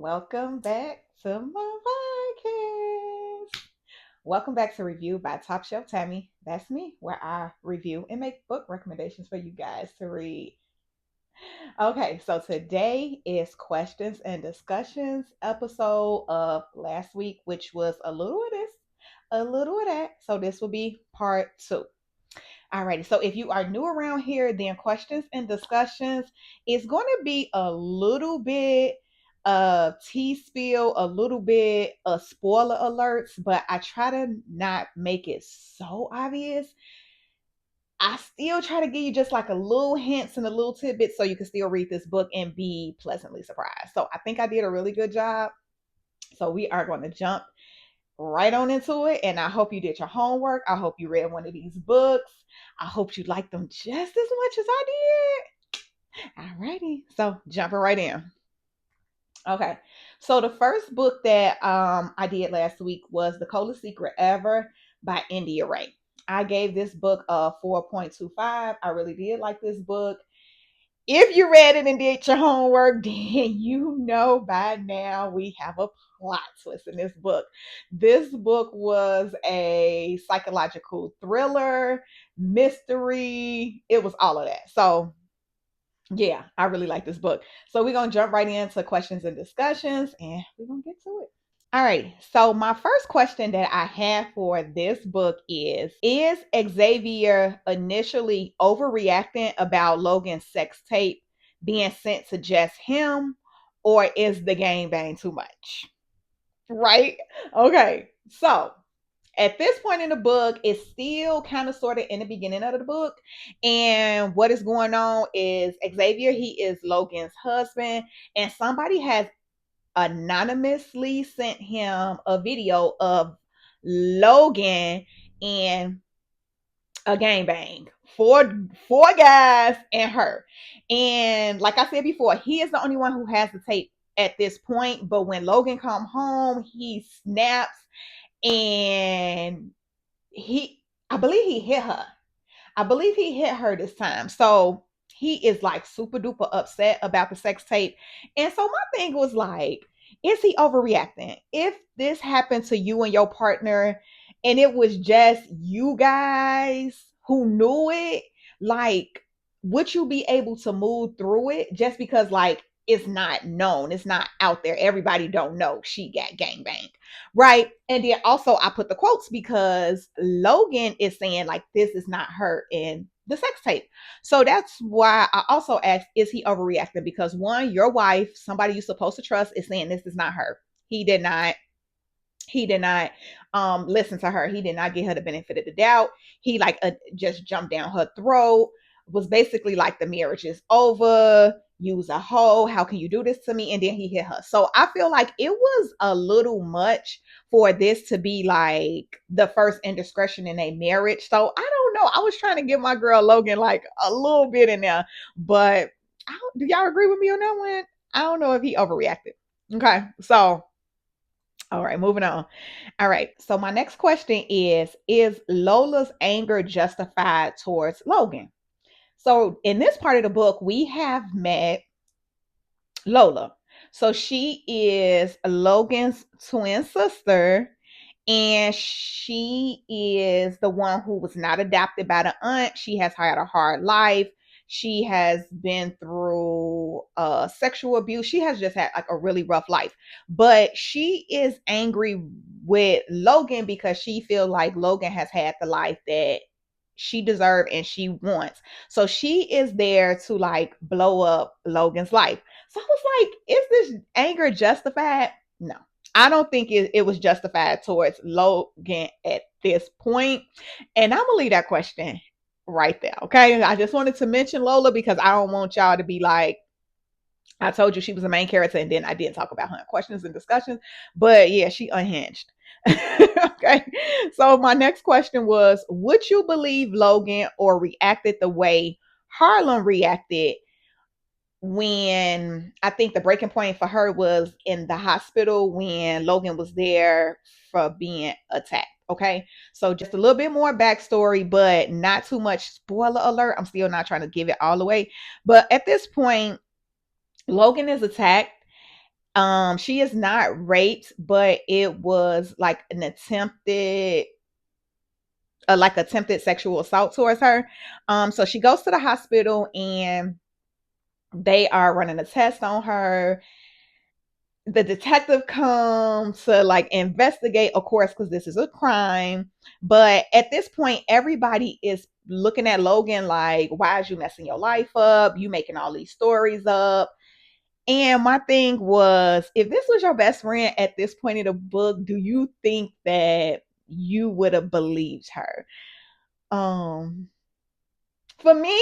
Welcome back to my podcast. Welcome back to Review by Top Shelf Tammie. That's me, where I review and make book recommendations for you guys to read. Okay, so today is questions and discussions episode of last week, which was a little of this, a little of that. So this will be part two. Alrighty, so if you are new around here, then questions and discussions is going to be a little bit of tea spill, a little bit of spoiler alerts, but I try to not make it so obvious. I still try to give you just like a little hints and a little tidbit so you can still read this book and be pleasantly surprised. So I think I did a really good job. So we are going to jump right on into it. And I hope you did your homework. I hope you read one of these books. I hope you liked them just as much as I did. Alrighty. So jumping right in. Okay. So the first book that I did last week was The Coldest Secret Ever by India Ray. I gave this book a 4.25. I really did like this book. If you read it and did your homework, then you know by now we have a plot twist in this book. This book was a psychological thriller, mystery. It was all of that. So, yeah, I really like this book. So, we're going to jump right into questions and discussions and we're going to get to it. All right. So my first question that I have for this book is Xavier initially overreacting about Logan's sex tape being sent to just him, or is the game bang too much? Right? Okay. So at this point in the book, it's still kind of sort of in the beginning of the book. And what is going on is Xavier, he is Logan's husband, and somebody has anonymously sent him a video of Logan and a gangbang. Four guys and her. And like I said before, he is the only one who has the tape at this point. But when Logan come home, he snaps and he I believe he hit her. I believe he hit her this time. So he is like super duper upset about the sex tape. And so my thing was like, is he overreacting? If this happened to you and your partner and it was just you guys who knew it, like, would you be able to move through it just because like it's not known, it's not out there, everybody don't know she got gangbanged, right? And then also I put the quotes because Logan is saying like this is not her in the sex tape. So that's why I also asked, is he overreacting? Because one, your wife, somebody you're supposed to trust, is saying this is not her. He did not listen to her. He did not give her the benefit of the doubt. He like just jumped down her throat, was basically like the marriage is over, use a hoe, how can you do this to me? And then he hit her. So I feel like it was a little much for this to be like the first indiscretion in a marriage. So I don't know, I was trying to give my girl Logan like a little bit in there, but do y'all agree with me on that one? I don't know if he overreacted. Okay, so all right, moving on. All right. So my next question is Lola's anger justified towards Logan? So in this part of the book, we have met Lola. So she is Logan's twin sister, and she is the one who was not adopted by the aunt. She has had a hard life. She has been through sexual abuse. She has just had like a really rough life. But she is angry with Logan because she feels like Logan has had the life that she deserved and she wants. So she is there to like blow up Logan's life. So I was like, is this anger justified? No. I don't think it was justified towards Logan at this point. And I'm gonna leave that question right there. Okay. I just wanted to mention Lola because I don't want y'all to be like, I told you she was the main character and then I didn't talk about her in questions and discussions. But yeah, she unhinged. Okay. So my next question was, would you believe Logan or reacted the way Harlem reacted when I think the breaking point for her was in the hospital when Logan was there for being attacked. Okay. So just a little bit more backstory, but not too much spoiler alert. I'm still not trying to give it all away. But at this point, Logan is attacked She is not raped, but it was like an attempted sexual assault towards her. So she goes to the hospital and they are running a test on her. The detective comes to like investigate, of course, because this is a crime. But at this point, everybody is looking at Logan like, why is you messing your life up? You making all these stories up. And my thing was, if this was your best friend at this point in the book, do you think that you would have believed her? Um, for me,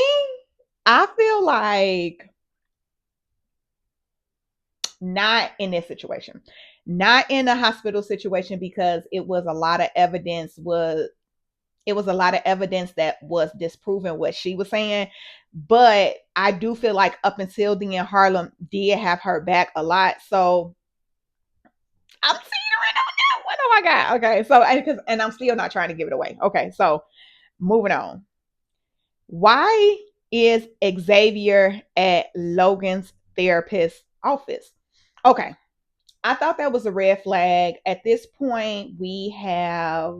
I feel like not in this situation, not in a hospital situation, because it was a lot of evidence that was disproving what she was saying. But I do feel like up until then, Harlem did have her back a lot. So I'm teetering on that one. Oh my god. Okay. So and I'm still not trying to give it away. Okay. So moving on. Why is Xavier at Logan's therapist office? Okay. I thought that was a red flag. At this point, we have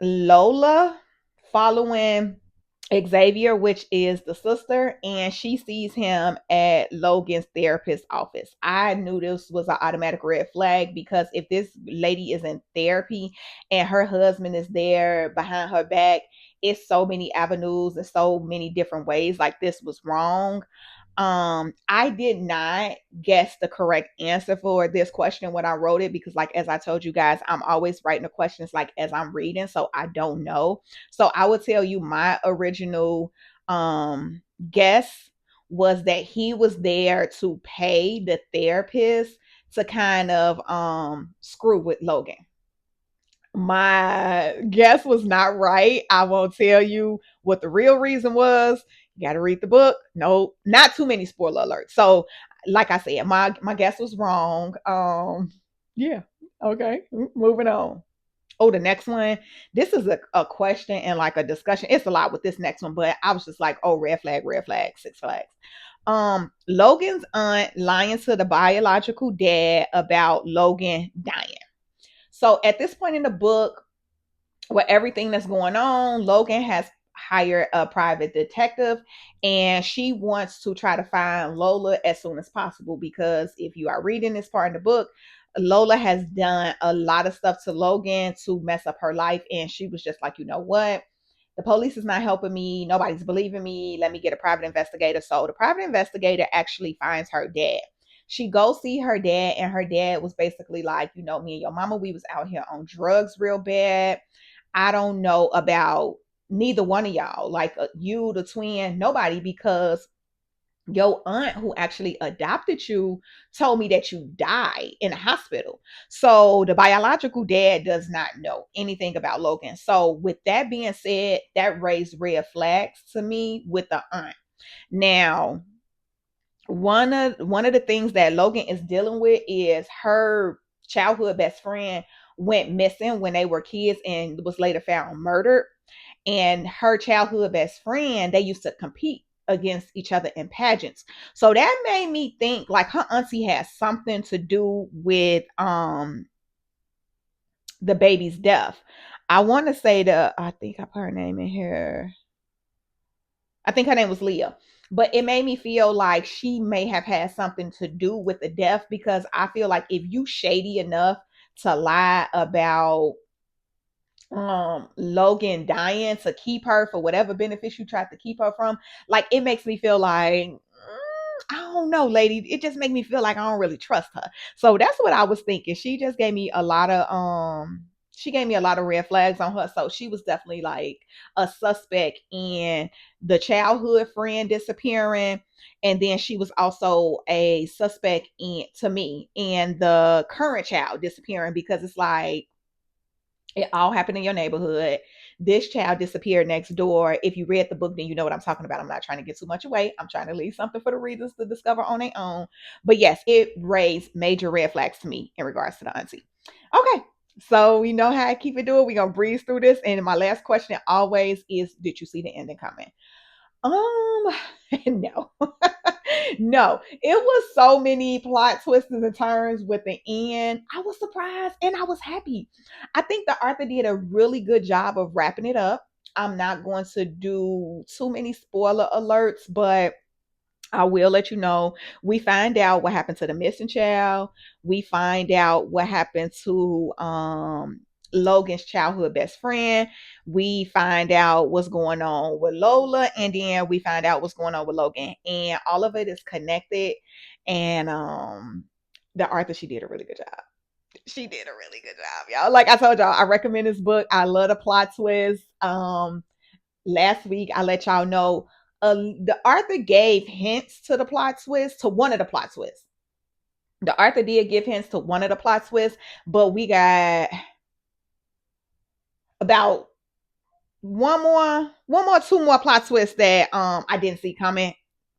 Lola following Xavier, which is the sister, and she sees him at Logan's therapist office. I knew this was an automatic red flag, because if this lady is in therapy and her husband is there behind her back, it's so many avenues and so many different ways like this was wrong. I did not guess the correct answer for this question when I wrote it, because like as I told you guys, I'm always writing the questions like as I'm reading, so I don't know. So I would tell you my original guess was that he was there to pay the therapist to kind of screw with Logan. My guess was not right. I won't tell you what the real reason was. You got to read the book. No, not too many spoiler alerts. So, like I said, my guess was wrong. Yeah. Okay. Moving on. Oh, the next one. This is a question and like a discussion. It's a lot with this next one, but I was just like, oh, red flag, six flags. Logan's aunt lying to the biological dad about Logan dying. So at this point in the book, with everything that's going on, Logan has hired a private detective, and she wants to try to find Lola as soon as possible, because if you are reading this part in the book, Lola has done a lot of stuff to Logan to mess up her life, and she was just like, you know what? The police is not helping me. Nobody's believing me. Let me get a private investigator. So the private investigator actually finds her dad. She goes see her dad, and her dad was basically like, you know, me and your mama, we was out here on drugs real bad. I don't know about neither one of y'all, like you, the twin, nobody, because your aunt who actually adopted you told me that you died in a hospital. So the biological dad does not know anything about Logan. So with that being said, that raised red flags to me with the aunt. Now, one of the things that Logan is dealing with is her childhood best friend went missing when they were kids and was later found murdered. And her childhood best friend, they used to compete against each other in pageants. So that made me think like her auntie has something to do with the baby's death. I want to say I think I put her name in here. I think her name was Leah. But it made me feel like she may have had something to do with the death, because I feel like if you shady enough to lie about Logan dying to keep her for whatever benefits you tried to keep her from, like it makes me feel like I don't know, lady. It just makes me feel like I don't really trust her. So that's what I was thinking. She just gave me a lot of she gave me a lot of red flags on her. So she was definitely like a suspect in the childhood friend disappearing. And then she was also a suspect in to me in the current child disappearing, because it's like it all happened in your neighborhood. This child disappeared next door. If you read the book, then you know what I'm talking about. I'm not trying to get too much away. I'm trying to leave something for the readers to discover on their own. But yes, it raised major red flags to me in regards to the auntie. Okay, so we know how I keep it doing. We're going to breeze through this. And my last question always is, did you see the ending coming? Um, no, no. It was so many plot twists and turns with the end. I was surprised and I was happy. I think the author did a really good job of wrapping it up. I'm not going to do too many spoiler alerts, but I will let you know. We find out what happened to the missing child. We find out what happened to Logan's childhood best friend. We find out what's going on with Lola, and then we find out what's going on with Logan. And all of it is connected. And the author, she did a really good job. She did a really good job, y'all. Like I told y'all, I recommend this book. I love the plot twist. Last week I let y'all know the author gave hints to the plot twist, to one of the plot twists. The author did give hints to one of the plot twists, but we got about two more plot twists that I didn't see coming.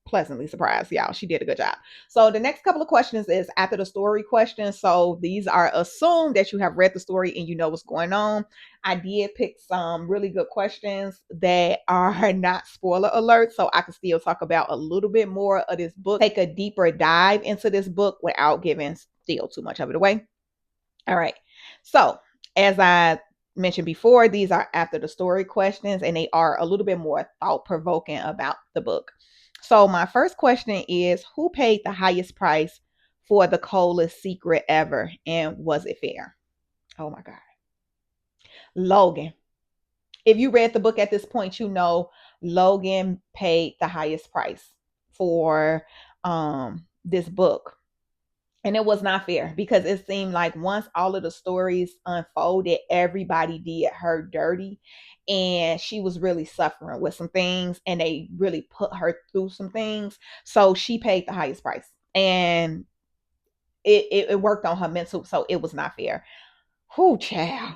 Pleasantly surprised, y'all. She did a good job. So the next couple of questions is after the story questions. So these are assumed that you have read the story and you know what's going on. I did pick some really good questions that are not spoiler alerts, so I can still talk about a little bit more of this book, take a deeper dive into this book without giving still too much of it away. All right. So as I mentioned before, these are after the story questions and they are a little bit more thought provoking about the book. So, my first question is, who paid the highest price for the coldest secret ever, and was it fair? Oh my God. Logan. If you read the book at this point, you know Logan paid the highest price for this book. And it was not fair because it seemed like once all of the stories unfolded, everybody did her dirty. And she was really suffering with some things, and they really put her through some things. So she paid the highest price. And it worked on her mental. So it was not fair. Whoo, child.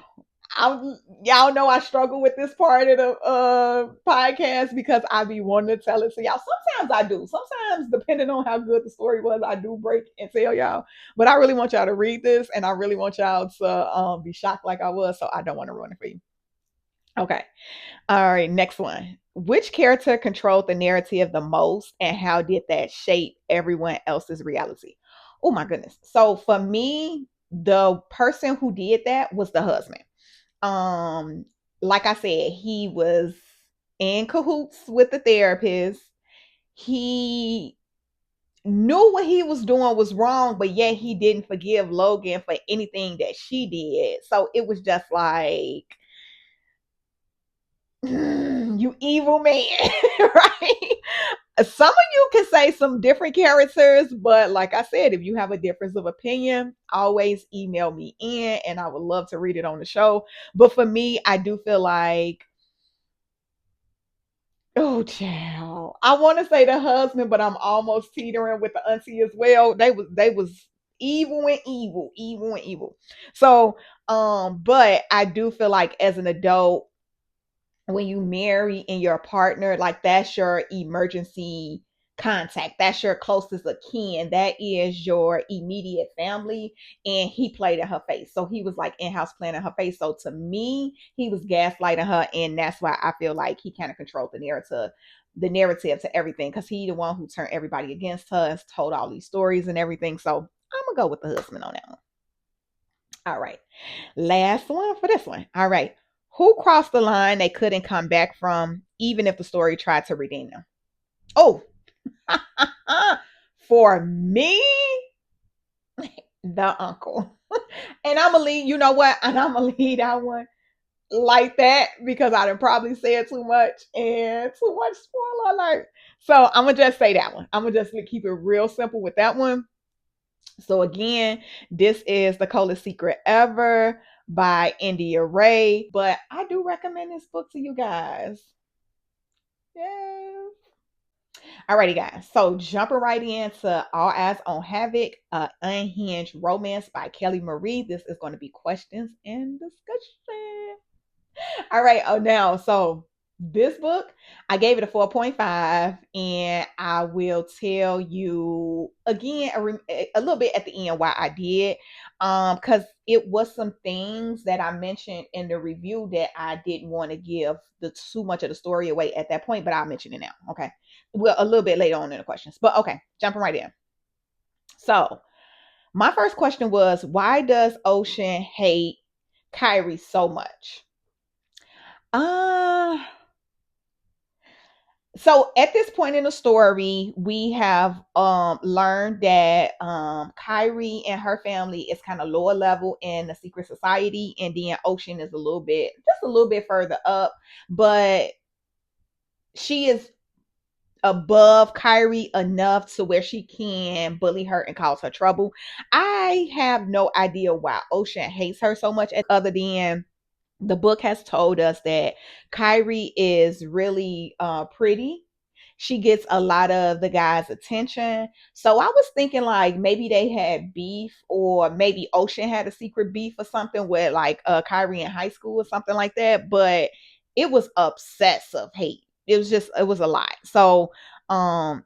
Y'all know I struggle with this part of the podcast because I be wanting to tell it to y'all. Sometimes I do. Sometimes, depending on how good the story was, I do break and tell y'all. But I really want y'all to read this, and I really want y'all to be shocked like I was. So I don't want to ruin it for you. Okay. All right. Next one. Which character controlled the narrative the most, and how did that shape everyone else's reality? Oh my goodness. So for me, the person who did that was the husband. um like I said, he was in cahoots with the therapist. He knew what he was doing was wrong, but yet he didn't forgive Logan for anything that she did. So it was just like, you evil man. Right? Some of you can say some different characters, but like I said, if you have a difference of opinion, always email me in and I would love to read it on the show. But for me, I do feel like, oh, child. I want to say the husband, but I'm almost teetering with the auntie as well. They was evil and evil, evil and evil. So, but I do feel like as an adult, when you marry and your partner, like that's your emergency contact. That's your closest of kin. That is your immediate family. And he played in her face. So he was like in-house playing in her face. So to me, he was gaslighting her. And that's why I feel like he kind of controlled the narrative to everything. Cause he the one who turned everybody against her and told all these stories and everything. So I'm gonna go with the husband on that one. All right. Last one for this one. All right. Who crossed the line they couldn't come back from, even if the story tried to redeem them? Oh, for me, the uncle. And I'm gonna leave, you know what? And I'm gonna leave that one like that because I done probably said too much and too much spoiler alert. So I'm gonna just say that one. I'm gonna just keep it real simple with that one. So again, this is The Coldest Secret Ever by India Ray. But I do recommend this book to you guys. Yes. Alrighty, guys. So jumping right into All Eyes on Havoc, Unhinged Romance by Kelly Marie. This is going to be questions and discussion. All right. Oh, now, so This book, I gave it a 4.5, and I will tell you again a little bit at the end why I did. Because it was some things that I mentioned in the review that I didn't want to give the too much of the story away at that point, but I'll mention it now. Okay. Well, a little bit later on in the questions. But okay, jumping right in. So my first question was, why does Ocean hate Kyrie so much? Uh so at this point in the story, we have learned that Kyrie and her family is kind of lower level in the secret society, and then Ocean is a little bit, just a little bit further up, but she is above Kyrie enough to where she can bully her and cause her trouble. I have no idea why Ocean hates her so much, other than the book has told us that Kyrie is really pretty. She gets a lot of the guys' attention. So I was thinking like maybe they had beef, or maybe Ocean had a secret beef or something with like Kyrie in high school or something like that. But it was obsessive hate. It was a lot. So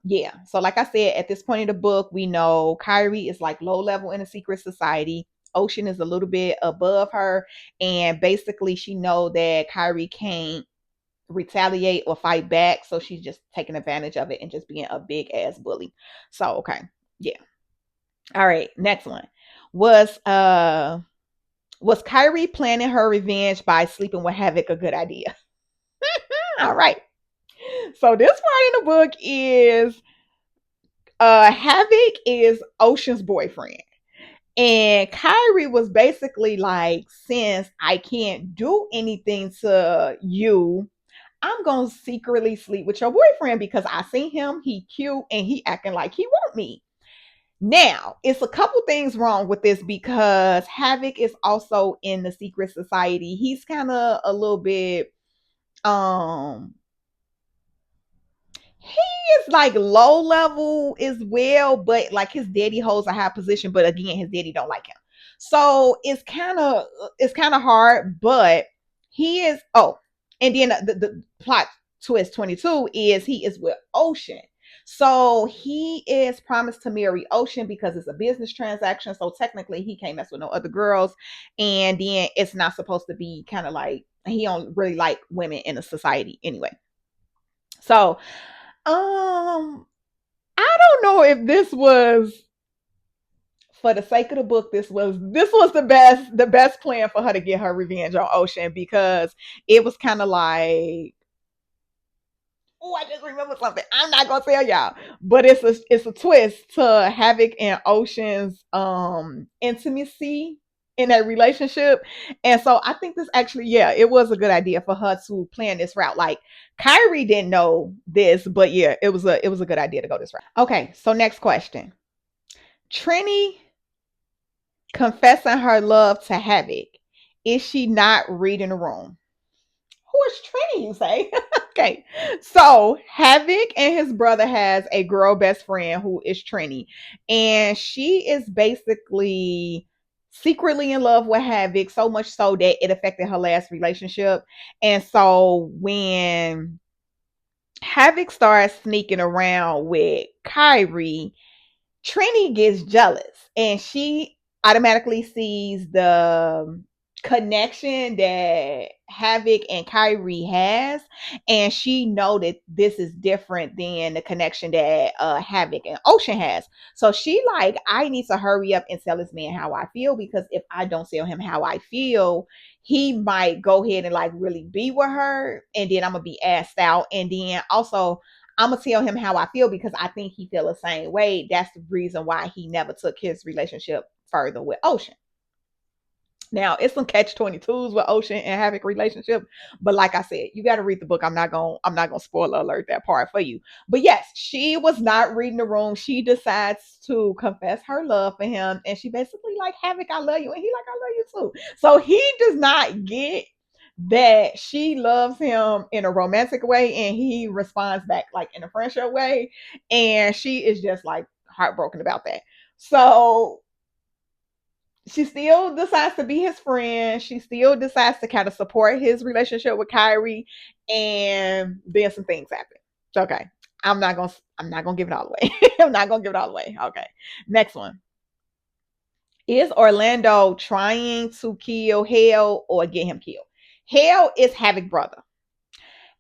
yeah. So like I said, at this point in the book, we know Kyrie is like low level in a secret society. Ocean is a little bit above her, and basically she know that Kyrie can't retaliate or fight back, so she's just taking advantage of it and just being a big ass bully. So okay, yeah. All right, next one was was Kyrie planning her revenge by sleeping with Havoc a good idea? All right. So this part in the book is Havoc is Ocean's boyfriend. And Kyrie was basically like, since I can't do anything to you, I'm gonna secretly sleep with your boyfriend because I see him, he cute, and he acting like he want me. Now, it's a couple things wrong with this because Havoc is also in the secret society. He's kind of a little bit um he is like low level as well, but like his daddy holds a high position, but again, his daddy don't like him. So it's kind of hard, but he is and then the plot twist 22 is he is with Ocean. So he is promised to marry Ocean because it's a business transaction. So technically he can't mess with no other girls. And then it's not supposed to be kind of like he don't really like women in the society anyway. So I don't know if this was for the sake of the book. This was the best plan for her to get her revenge on Ocean, because it was kind of like, oh, I just remember something. I'm not gonna tell y'all, but it's a twist to Havoc and Ocean's intimacy in that relationship. And so I think this actually, yeah, it was a good idea for her to plan this route. Like Kyrie didn't know this, but yeah, it was a good idea to go this route. Okay, so next question. Trini confessing her love to Havoc. Is she not reading the room? Who is Trini, you say? Okay. So Havoc and his brother has a girl best friend who is Trini. And she is basically secretly in love with Havoc, so much so that it affected her last relationship. And so when Havoc starts sneaking around with Kyrie, Trini gets jealous and she automatically sees the connection that Havoc and Kyrie has, and she know that this is different than the connection that Havoc and Ocean has. So she like, I need to hurry up and tell this man how I feel, because if I don't tell him how I feel, he might go ahead and like really be with her, and then I'm gonna be asked out, and then also I'm gonna tell him how I feel because I think he feel the same way. That's the reason why he never took his relationship further with Ocean. Now it's some catch 22s with Ocean and Havoc relationship, but like I said, you got to read the book. I'm not gonna spoiler alert that part for you. But yes, she was not reading the room. She decides to confess her love for him, and she basically like, Havoc, I love you, and he like, I love you too. So he does not get that she loves him in a romantic way, and he responds back like in a friendship way, and she is just like heartbroken about that. So she still decides to be his friend. She still decides to kind of support his relationship with Kyrie, and then some things happen. Okay, I'm not gonna give it all away. I'm not gonna give it all away. Okay, next one. Is Orlando trying to kill Hale or get him killed? Hale is Havoc brother,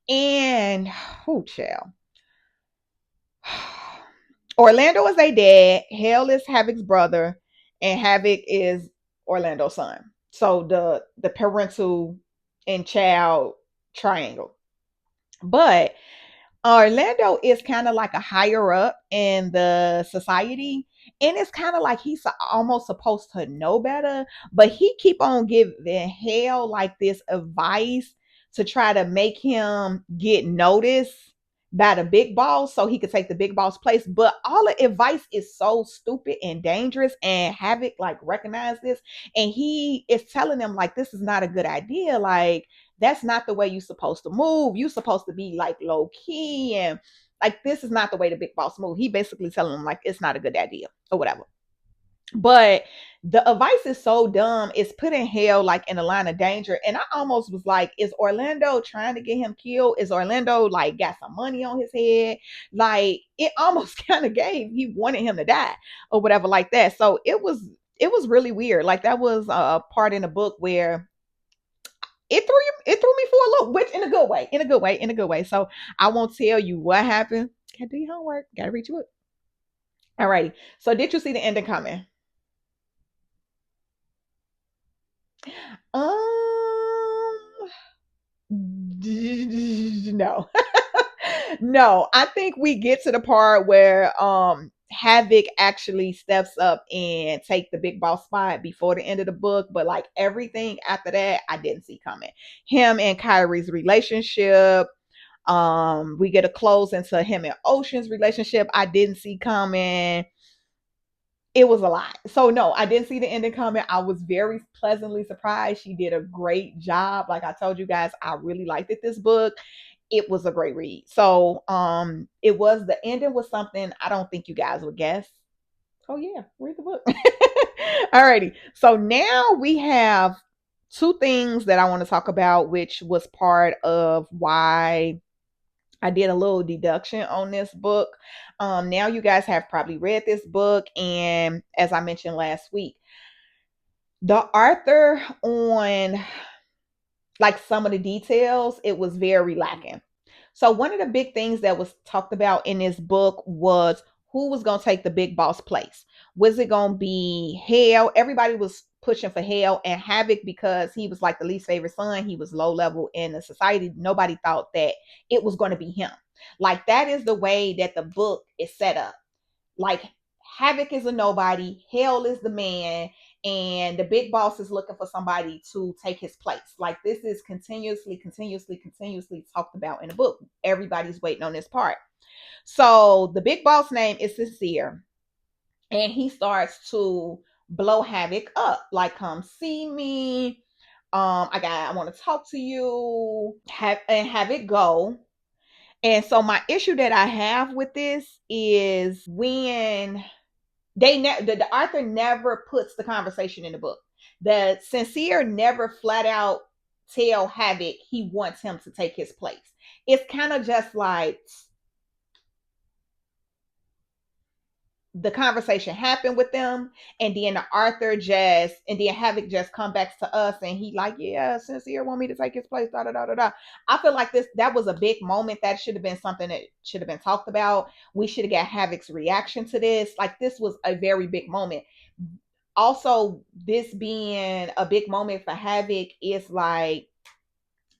and who child? Orlando is a dad. Hale is Havoc's brother, and Havoc is Orlando's son. So the parental and child triangle. But Orlando is kind of like a higher up in the society, and it's kind of like he's almost supposed to know better, but he keep on giving Hale like this advice to try to make him get noticed by the big boss so he could take the big boss place. But all the advice is so stupid and dangerous, and Havoc like recognize this, and he is telling them like this is not a good idea. Like that's not the way you're supposed to move. You're supposed to be like low key, and like this is not the way the big boss move. He basically telling them like it's not a good idea or whatever. But the advice is so dumb. It's putting Hale like in a line of danger. And I almost was like, is Orlando trying to get him killed? Is Orlando like got some money on his head? Like it almost kind of gave he wanted him to die or whatever like that. So it was really weird. Like that was a part in the book where it threw me for a loop, which in a good way, in a good way, in a good way. So I won't tell you what happened. Gotta do your homework. Gotta read your book. Alrighty. So did you see the ending coming? Um, no. No, I think we get to the part where Havoc actually steps up and take the big boss spot before the end of the book, but like everything after that I didn't see coming. Him and Kyrie's relationship, we get a close into him and Ocean's relationship I didn't see coming. It was a lot. So no, I didn't see the ending coming. I was very pleasantly surprised. She did a great job. Like I told you guys, I really liked it this book. It was a great read. So it was the ending was something I don't think you guys would guess. Oh yeah, read the book. Alrighty. So now we have two things that I want to talk about, which was part of why I did a little deduction on this book. Now you guys have probably read this book, and as I mentioned last week, the author on like some of the details, it was very lacking. So one of the big things that was talked about in this book was who was going to take the big boss place. Was it going to be Hale? Everybody was pushing for Hale and Havoc because he was like the least favorite son. He was low level in the society. Nobody thought that it was going to be him. Like that is the way that the book is set up. Like Havoc is a nobody, Hale is the man, and the big boss is looking for somebody to take his place. Like this is continuously talked about in the book. Everybody's waiting on this part. So the big boss name is Sincere, and he starts to blow Havoc up. Like, come see me. I want to talk to you. Have it go. And so my issue that I have with this is when the author never puts the conversation in the book. The Sincere never flat out tell Havoc he wants him to take his place. It's kind of just like the conversation happened with them, and then the Arthur just and then Havoc just come back to us, and he like, yeah, Sincere want me to take his place. Da da da da da. I feel like that was a big moment that should have been something that should have been talked about. We should have got Havoc's reaction to this. Like this was a very big moment. Also, this being a big moment for Havoc is like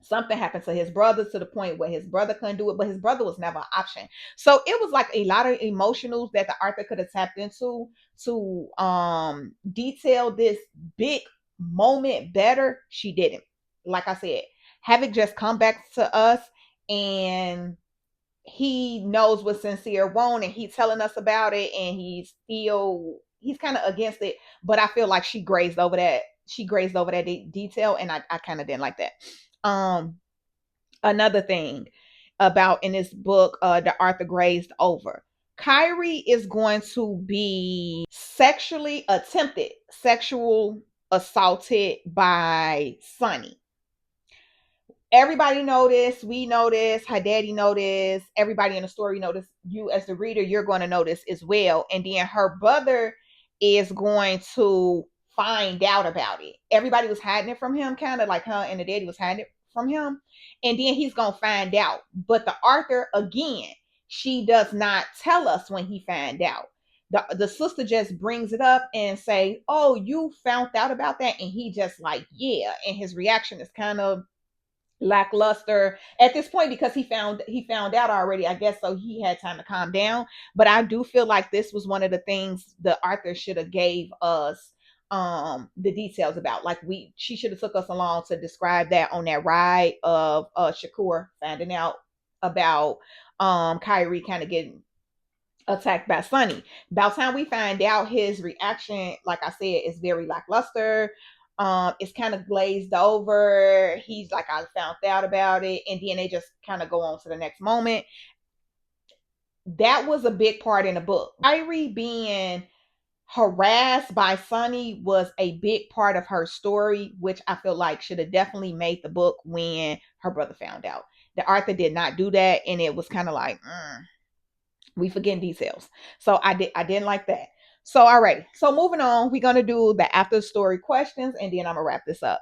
something happened to his brother to the point where his brother couldn't do it, but his brother was never an option. So it was like a lot of emotionals that the author could have tapped into to detail this big moment better. She didn't. Like I said, Havoc just come back to us, and he knows what Sincere want, and he's telling us about it, and he's kind of against it, but I feel like she grazed over that detail, and I kind of didn't like that. um Another thing about in this book, the Arthur grazed over. Kyrie is going to be sexual assaulted by Sonny. Everybody noticed, we noticed, her daddy noticed, everybody in the story noticed, you as the reader, you're going to notice as well. And then her brother is going to find out about it. Everybody was hiding it from him, kind of like her and the daddy was hiding it from him. And then he's going to find out. But the author, again, she does not tell us when he found out. The sister just brings it up and say, oh, you found out about that? And he just like, yeah. And his reaction is kind of lackluster at this point because he found out already, I guess, so he had time to calm down. But I do feel like this was one of the things the author should have gave us the details about. Like, she should have took us along to describe that on that ride of Shakur finding out about Kyrie kind of getting attacked by Sonny. By the time we find out, his reaction, like I said, is very lackluster. It's kind of glazed over. He's like, I found out about it, and then they just kind of go on to the next moment. That was a big part in the book. Kyrie being harassed by Sonny was a big part of her story, which I feel like should have definitely made the book when her brother found out. The author did not do that, and it was kind of like, we forgetting details. So I didn't like that. So alrighty. So moving on, we're gonna do the after story questions, and then I'm gonna wrap this up.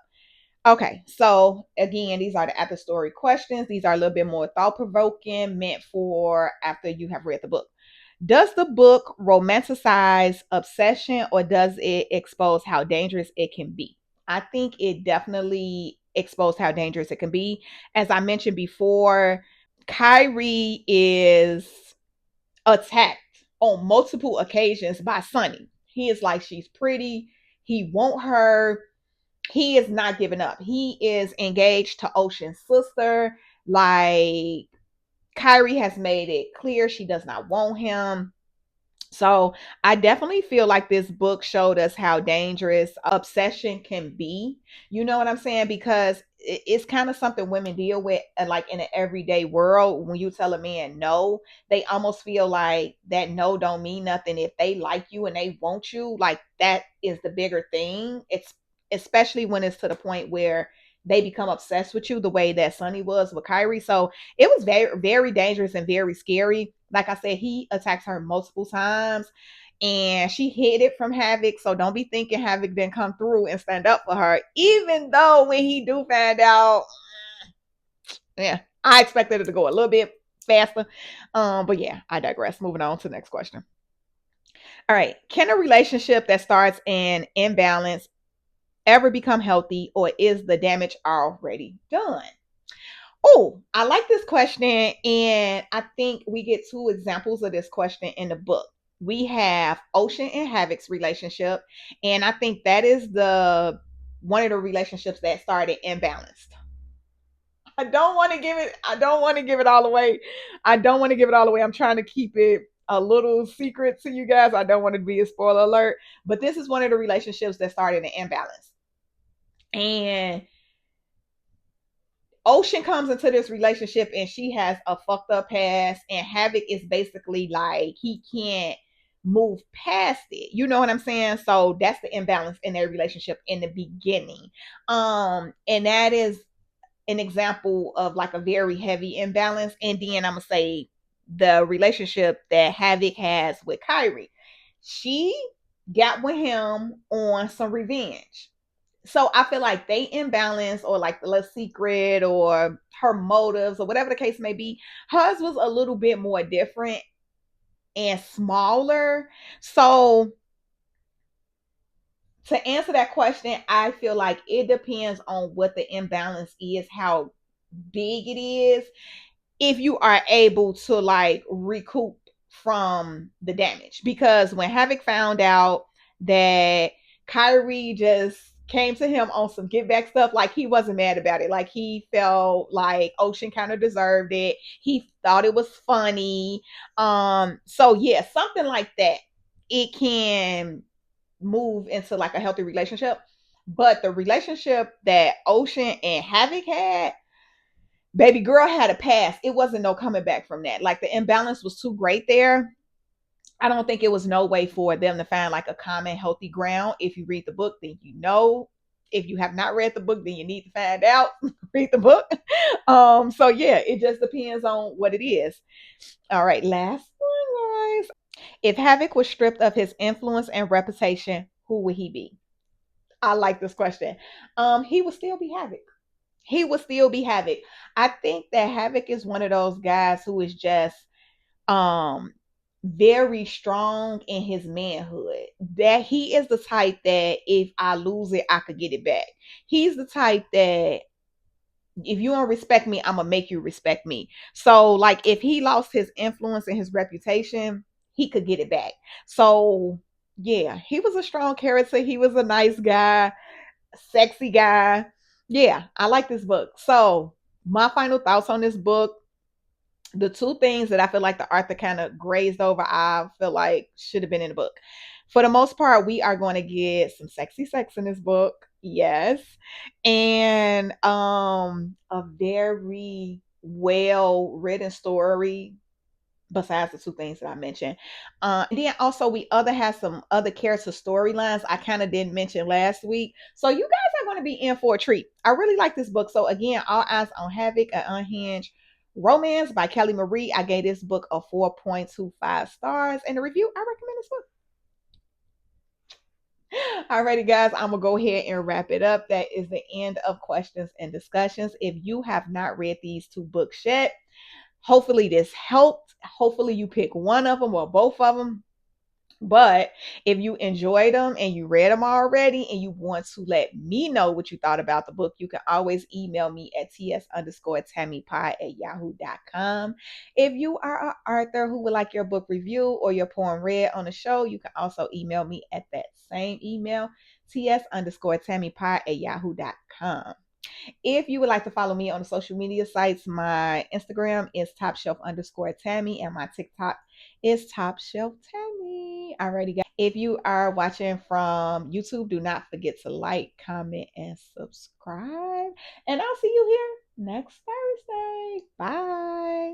Okay, so again, these are the after story questions. These are a little bit more thought provoking, meant for after you have read the book. Does the book romanticize obsession, or does it expose how dangerous it can be? I think it definitely exposed how dangerous it can be. As I mentioned before, Kyrie is attacked on multiple occasions by Sonny. He is like, she's pretty. He want her. He is not giving up. He is engaged to Ocean's sister. Like, Kyrie has made it clear she does not want him. So I definitely feel like this book showed us how dangerous obsession can be. You know what I'm saying? Because it's kind of something women deal with, like in an everyday world. When you tell a man no, they almost feel like that no don't mean nothing. If they like you and they want you, like that is the bigger thing. It's especially when it's to the point where they become obsessed with you, the way that Sonny was with Kyrie. So it was very, very dangerous and very scary. Like I said, he attacks her multiple times, and she hid it from Havoc. So don't be thinking Havoc didn't come through and stand up for her. Even though when he do find out, yeah, I expected it to go a little bit faster. But yeah, I digress. Moving on to the next question. All right. Can a relationship that starts in imbalance ever become healthy, or is the damage already done? Oh, I like this question. And I think we get two examples of this question in the book. We have Ocean and Havoc's relationship. And I think that is the one of the relationships that started imbalanced. I don't want to give it all away. I don't want to give it all away. I'm trying to keep it a little secret to you guys. I don't want to be a spoiler alert. But this is one of the relationships that started an imbalance. And Ocean comes into this relationship and she has a fucked up past, and Havoc is basically like he can't move past it. You know what I'm saying? So that's the imbalance in their relationship in the beginning. And that is an example of like a very heavy imbalance. And then I'm gonna say the relationship that Havoc has with Kyrie. She got with him on some revenge. So I feel like they imbalance, or like the little secret or her motives or whatever the case may be. Hers was a little bit more different and smaller. So to answer that question, I feel like it depends on what the imbalance is, how big it is, if you are able to like recoup from the damage. Because when Havoc found out that Kyrie just came to him on some get back stuff, like he wasn't mad about it. Like he felt like Ocean kind of deserved it. He thought it was funny. So yeah, something like that. It can move into like a healthy relationship. But the relationship that Ocean and Havoc had, baby girl had a past. It wasn't no coming back from that. Like the imbalance was too great there. I don't think it was no way for them to find like a common healthy ground. If you read the book, then you know. If you have not read the book, then you need to find out. Read the book. So yeah, it just depends on what it is. All right, last one, guys. If Havoc was stripped of his influence and reputation, who would he be? I like this question. He would still be Havoc. He would still be Havoc. I think that Havoc is one of those guys who is just um very strong in his manhood. That he is the type that if I lose it, I could get it back. He's the type that if you don't respect me, I'm gonna make you respect me. So, like, if he lost his influence and his reputation, he could get it back. So, yeah, he was a strong character. He was a nice guy, sexy guy. Yeah, I like this book. So, my final thoughts on this book, the two things that I feel like the author kind of grazed over, I feel like should have been in the book. For the most part, we are going to get some sexy sex in this book. Yes. And a very well written story besides the two things that I mentioned. And then also we other have some other character storylines I kind of didn't mention last week. So you guys are going to be in for a treat. I really like this book. So again, All Eyes on Havoc, an Unhinged Romance by Kelly Marie. I gave this book a 4.25 stars. And the review, I recommend this book. Alrighty, guys, I'm gonna go ahead and wrap it up. That is the end of questions and discussions. If you have not read these two books yet, hopefully this helped. Hopefully you pick one of them or both of them. But if you enjoyed them and you read them already and you want to let me know what you thought about the book, you can always email me at ts_tammiepie@yahoo.com. If you are an author who would like your book review or your poem read on the show, you can also email me at that same email, ts_tammiepie@yahoo.com. If you would like to follow me on the social media sites, my Instagram is topshelf_Tammie and my TikTok is Top Shelf Tammie. Alrighty, guys. If you are watching from YouTube, do not forget to like, comment, and subscribe. And I'll see you here next Thursday. Bye.